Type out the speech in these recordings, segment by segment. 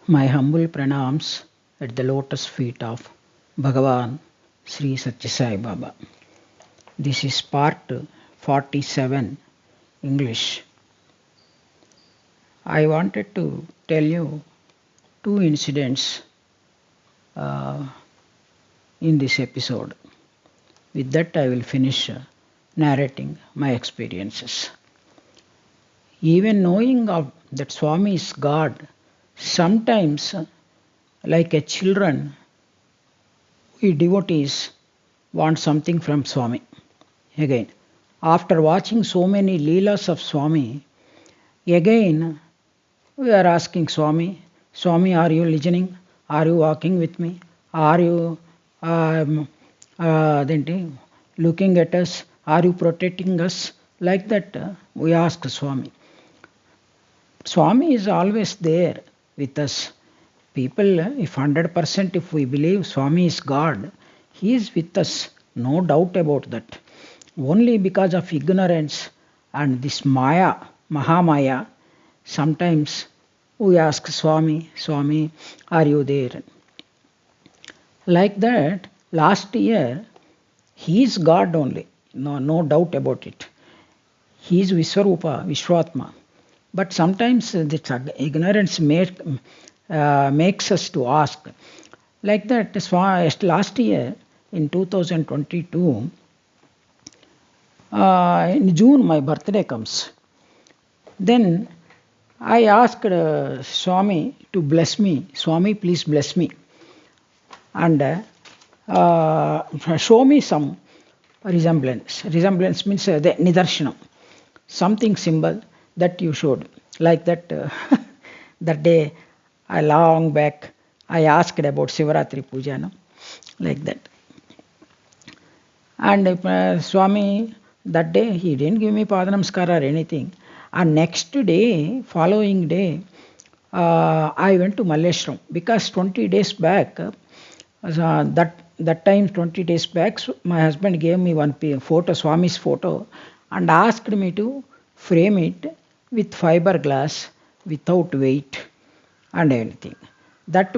My humble pranams at the lotus feet of Bhagawan Sri Satyasai Baba. This is part 47 English. I wanted to tell you two incidents uh, in this episode. With that, I will finish narrating my experiences. Even knowing of that Swamy is God, sometimes, like a children, we devotees want something from Swamy. Again, after watching so many Leelas of Swamy, again we are asking Swamy, Swamy, are you listening? Are you walking with me? Are you looking at us? Are you protecting us? Like that, we ask Swamy. Swamy is always there with us. People, if 100%, if we believe Swamy is God, He is with us, no doubt about that. Only because of ignorance and this Maya, Mahamaya, sometimes we ask Swamy, Swamy, are you there? Like that, last year, He is God only, no doubt about it. He is Viswarupa, Vishwatma. But sometimes this ignorance makes us to ask. Like that, last year, in 2022, in June, my birthday comes. Then I asked Swamy to bless me. Swamy, please bless me. And show me some resemblance. Resemblance means the nidarshanam. Something symbol that you showed. Like that, that day, long back, I asked about Sivaratri Puja. No? Like that. And Swamy, that day, he didn't give me Padanamaskara or anything. And next day, following day, I went to Malleshwaram because 20 days back, that time 20 days back, my husband gave me one photo, Swamy's photo, and asked me to frame it with fiberglass without weight and anything. That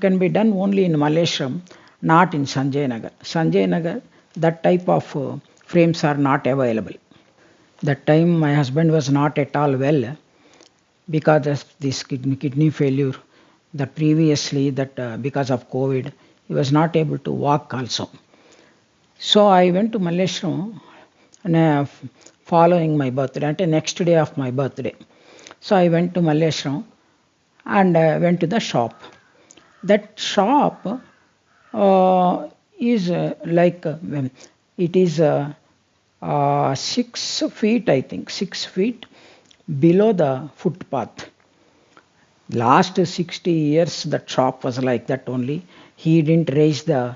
can be done only in Malleshwaram, not in Sanjay Nagar. Sanjay Nagar, that type of frames are not available. That time my husband was not at all well because of this kidney failure. That previously, because of COVID, he was not able to walk also. So I went to Malleshwaram and following my birthday, and the next day of my birthday. So I went to Malleshwaram and went to the shop. That shop is it is 6 feet, I think, 6 feet below the footpath. Last 60 years, that shop was like that only. He didn't raise the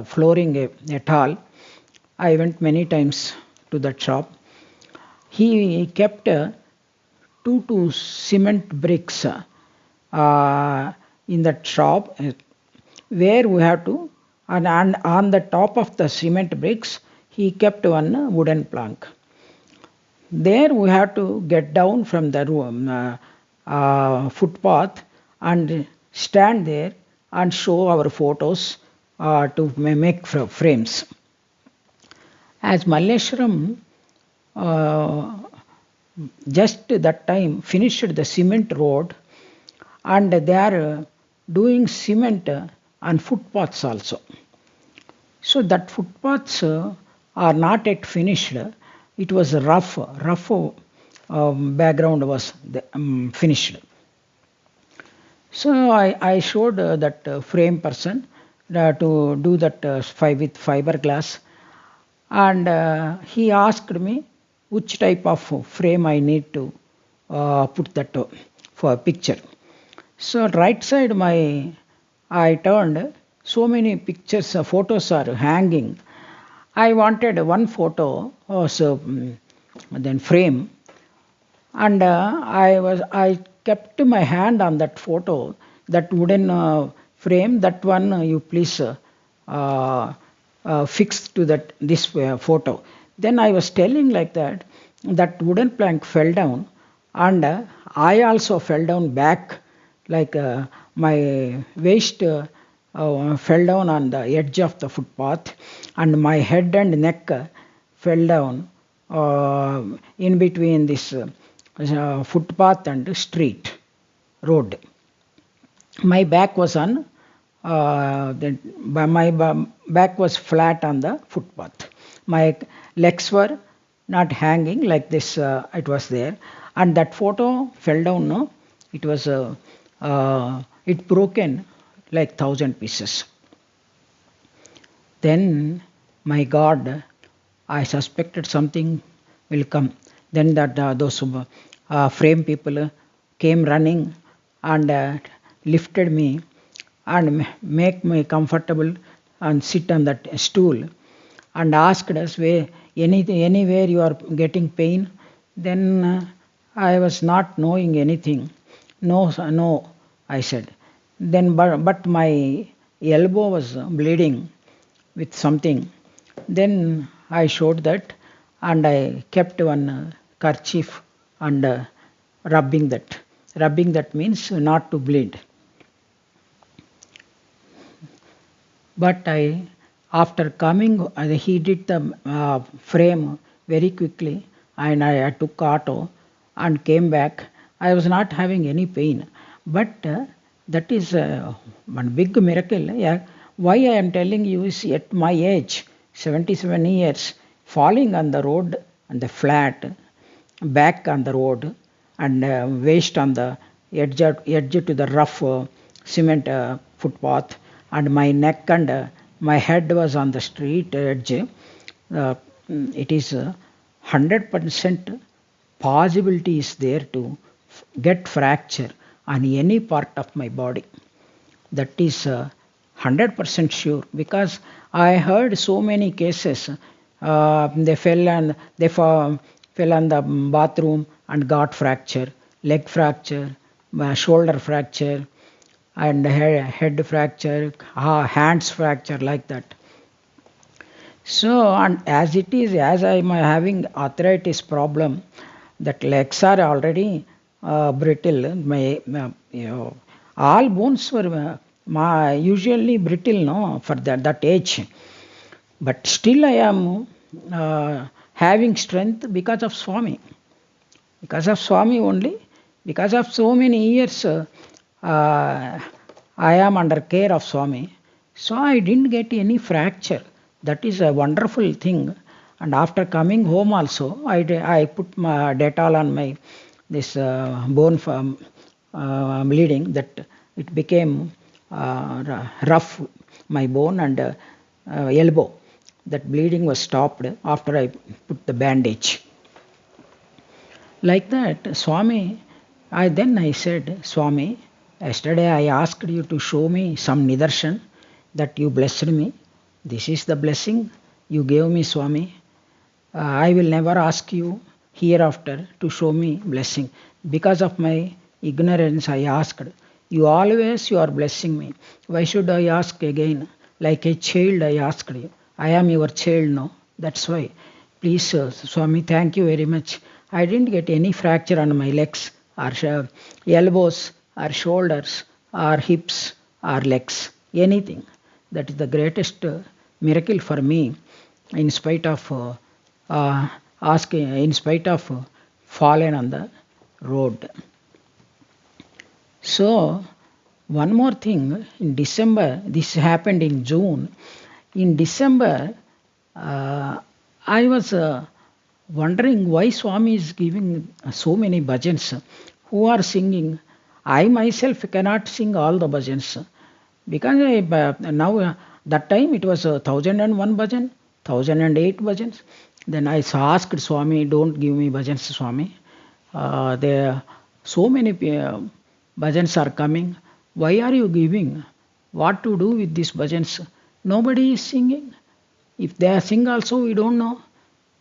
flooring at all. I went many times to that shop. He kept 2 cement bricks in that shop, where we have to, and on the top of the cement bricks, he kept one wooden plank. There we have to get down from the room, footpath and stand there and show our photos to make frames. As Malleshwaram just that time finished the cement road, and they are doing cement on footpaths also. So that footpaths are not yet finished. It was rough background was finished. So I showed that frame person to do that with fiberglass, and he asked me which type of frame I need to put that for a picture. So right side I turned, so many pictures, photos are hanging. I wanted one photo, then frame, and I kept my hand on that photo, that wooden frame. That one you please fix to this photo. Then I was telling like that wooden plank fell down, and I also fell down back like my waist fell down on the edge of the footpath, and my head and neck fell down in between this footpath and street road. My back was on back was flat on the footpath. My legs were not hanging like this. It was there, and that photo fell down. No, it was it broken like 1,000 pieces. Then, my God, I suspected something will come. Then that those frame people came running and lifted me and make me comfortable and sit on that stool and asked us where anywhere you are getting pain. Then I was not knowing anything. No, no, I said. Then but my elbow was bleeding with something. Then I showed that, and I kept one kerchief and rubbing that. Rubbing that means not to bleed. But after coming, he did the frame very quickly, and I took auto and came back. I was not having any pain, but that is one big miracle. Yeah. Why I am telling you is at my age, 77 years, falling on the road and the flat, back on the road, and waist on the edge to the rough cement footpath, and my neck and my head was on the street edge. It is 100% possibility is there to get fracture on any part of my body. That is 100% sure, because I heard so many cases. They fell on the bathroom and got fracture, leg fracture, shoulder fracture, and head fracture, hands fracture, like that. So, and as it is, as I am having arthritis problem, that legs are already brittle. All bones were usually brittle, no, for that age. But still, I am having strength because of Swamy. Because of Swamy only. Because of so many years, I am under care of Swamy. So I didn't get any fracture. That is a wonderful thing. And after coming home also, I put my Dettol on my this bone bleeding, that it became rough, my bone and elbow. That bleeding was stopped after I put the bandage. Like that, Swamy, I said, Swamy, yesterday I asked you to show me some nidarshan that you blessed me. This is the blessing you gave me, Swamy. I will never ask you hereafter to show me blessing. Because of my ignorance, I asked. You are blessing me. Why should I ask again? Like a child, I asked you. I am your child now. That's why. Please, Swamy, thank you very much. I didn't get any fracture on my legs, or elbows, or shoulders, or hips, or legs. Anything. That is the greatest miracle for me, in spite of fallen on the road. So, one more thing, in December, this happened in June. In December, I was wondering why Swamy is giving so many bhajans. Who are singing? I myself cannot sing all the bhajans. Because now, that time it was 1001 bhajan, 1008 bhajans. Then I asked Swamy, don't give me bhajans, Swamy. There so many bhajans are coming. Why are you giving? What to do with these bhajans? Nobody is singing. If they are sing also, we don't know.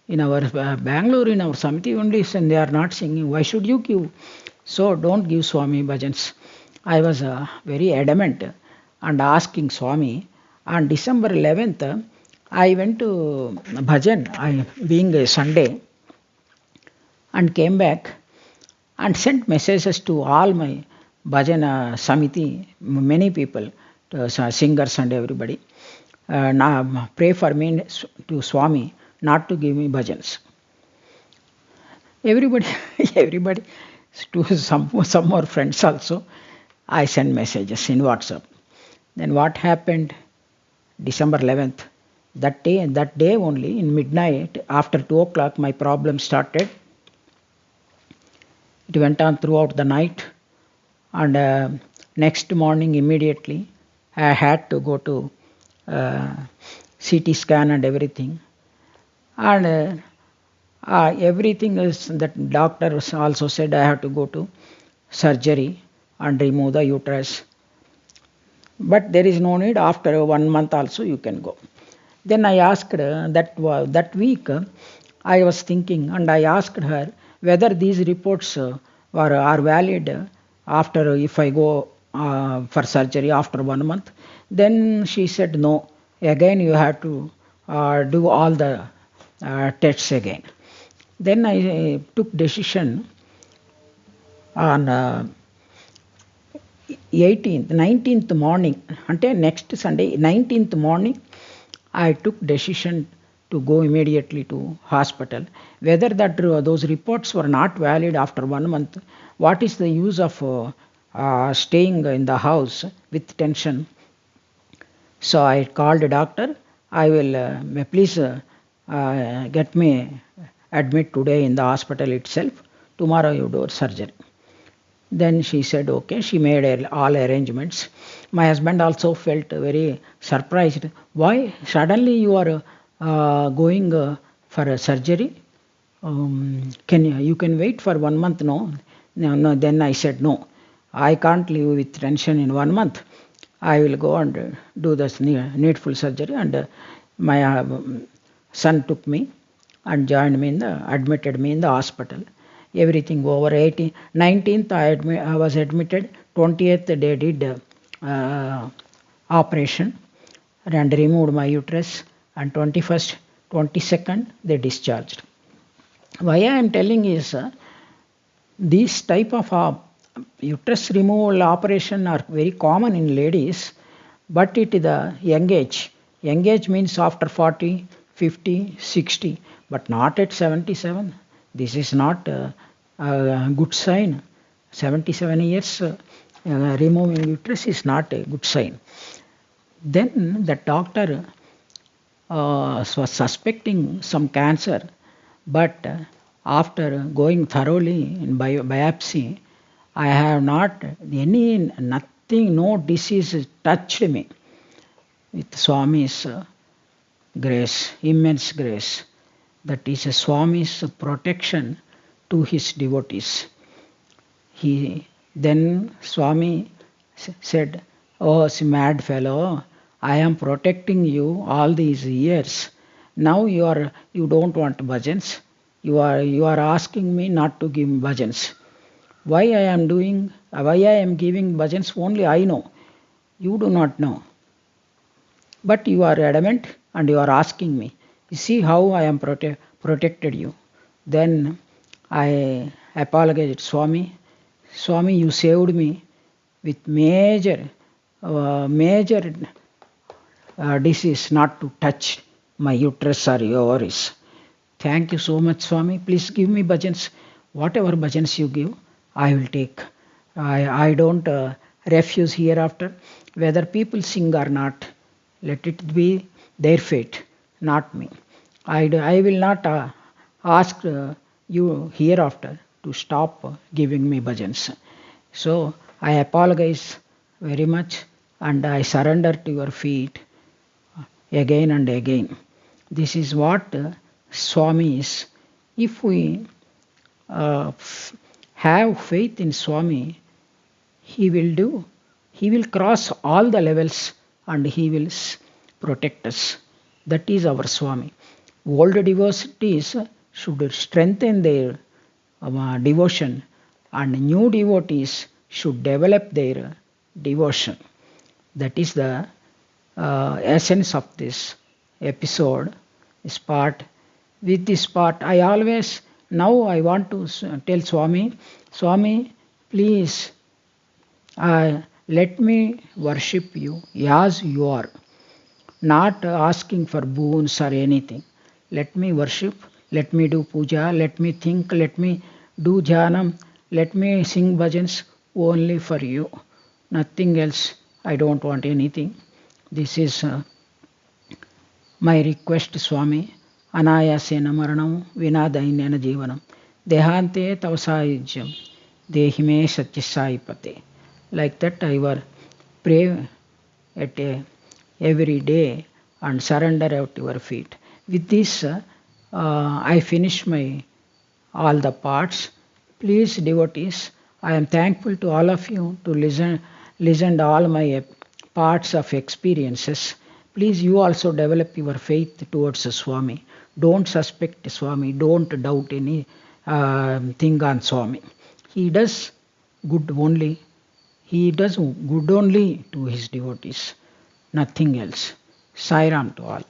In our Bangalore, in our Samiti only, and they are not singing. Why should you give? So don't give Swamy bhajans. I was very adamant and asking Swamy. On December 11th, I went to bhajan, being a Sunday, and came back and sent messages to all my bhajan samiti, many people, singers and everybody, now pray for me to Swami not to give me bhajans. Everybody, everybody, to some more friends also, I send messages in WhatsApp. Then what happened? December 11th, that day only in midnight after 2 o'clock my problem started. It went on throughout the night, and next morning immediately I had to go to CT scan and everything, and everything is that doctor also said I have to go to surgery and remove the uterus, but there is no need. After 1 month also you can go. Then I asked that week, I was thinking, and I asked her whether these reports are valid after if I go for surgery after 1 month. Then she said no. Again you have to do all the tests again. Then I took decision on 19th morning, ante next Sunday, 19th morning, I took decision to go immediately to hospital. Whether that those reports were not valid after 1 month, what is the use of staying in the house with tension? So I called the doctor. I will please get me admit today in the hospital itself. Tomorrow you do surgery. Then she said okay. She made all arrangements. My husband also felt very surprised. Why suddenly you are going for a surgery? Can you can wait for 1 month? No. Then I said no. I can't live with tension in 1 month. I will go and do this needful surgery. And my son took me and joined me admitted me in the hospital. Everything over. 19th I was admitted. 20th they did operation and removed my uterus, and 21st 22nd they discharged. Why I am telling is these type of uterus removal operation are very common in ladies, but it is a young age. Young age means after 40, 50, 60, but not at 77. This is not a good sign. 77 years removing uterus is not a good sign. Then the doctor was suspecting some cancer, but after going thoroughly in biopsy, I have not nothing, no disease touched me. With Swamy's grace, immense grace. That is Swamy's protection to his devotees. Then Swamy said, "Oh, mad fellow, I am protecting you all these years. Now you don't want bhajans. You are asking me not to give bhajans. Why I am giving bhajans only I know. You do not know. But you are adamant and you are asking me. You see how I am protected you." Then I apologized, Swamy. Swamy, you saved me with major disease not to touch my uterus or ovaries. Thank you so much, Swamy. Please give me bhajans. Whatever bhajans you give, I will take. I don't refuse hereafter. Whether people sing or not, let it be their fate, not me. I will not ask you hereafter to stop giving me bhajans. So I apologize very much and I surrender to your feet again and again. This is what Swamy is. If we have faith in Swamy, he will cross all the levels and he will protect us. That is our Swamy. Old devotees should strengthen their devotion, and new devotees should develop their devotion. That is the essence of this episode, this part. With this part, I want to tell Swamy, please Let me worship you as you are, not asking for boons or anything. Let me worship, let me do puja, let me think, let me do jhanam, let me sing bhajans only for you. Nothing else. I don't want anything. This is my request, Swami. Anayasena maranam vinadainyana jivanam. Dehante tavasayujyam. Dehime satyasai pate. Like that I will pray at every day and surrender at your feet. With this, I finish my all the parts. Please, devotees, I am thankful to all of you to listen to all my parts of experiences. Please, you also develop your faith towards Swami. Don't suspect Swami. Don't doubt any thing on Swami. He does good only. He does good only to his devotees. Nothing else. Sai Ram to all.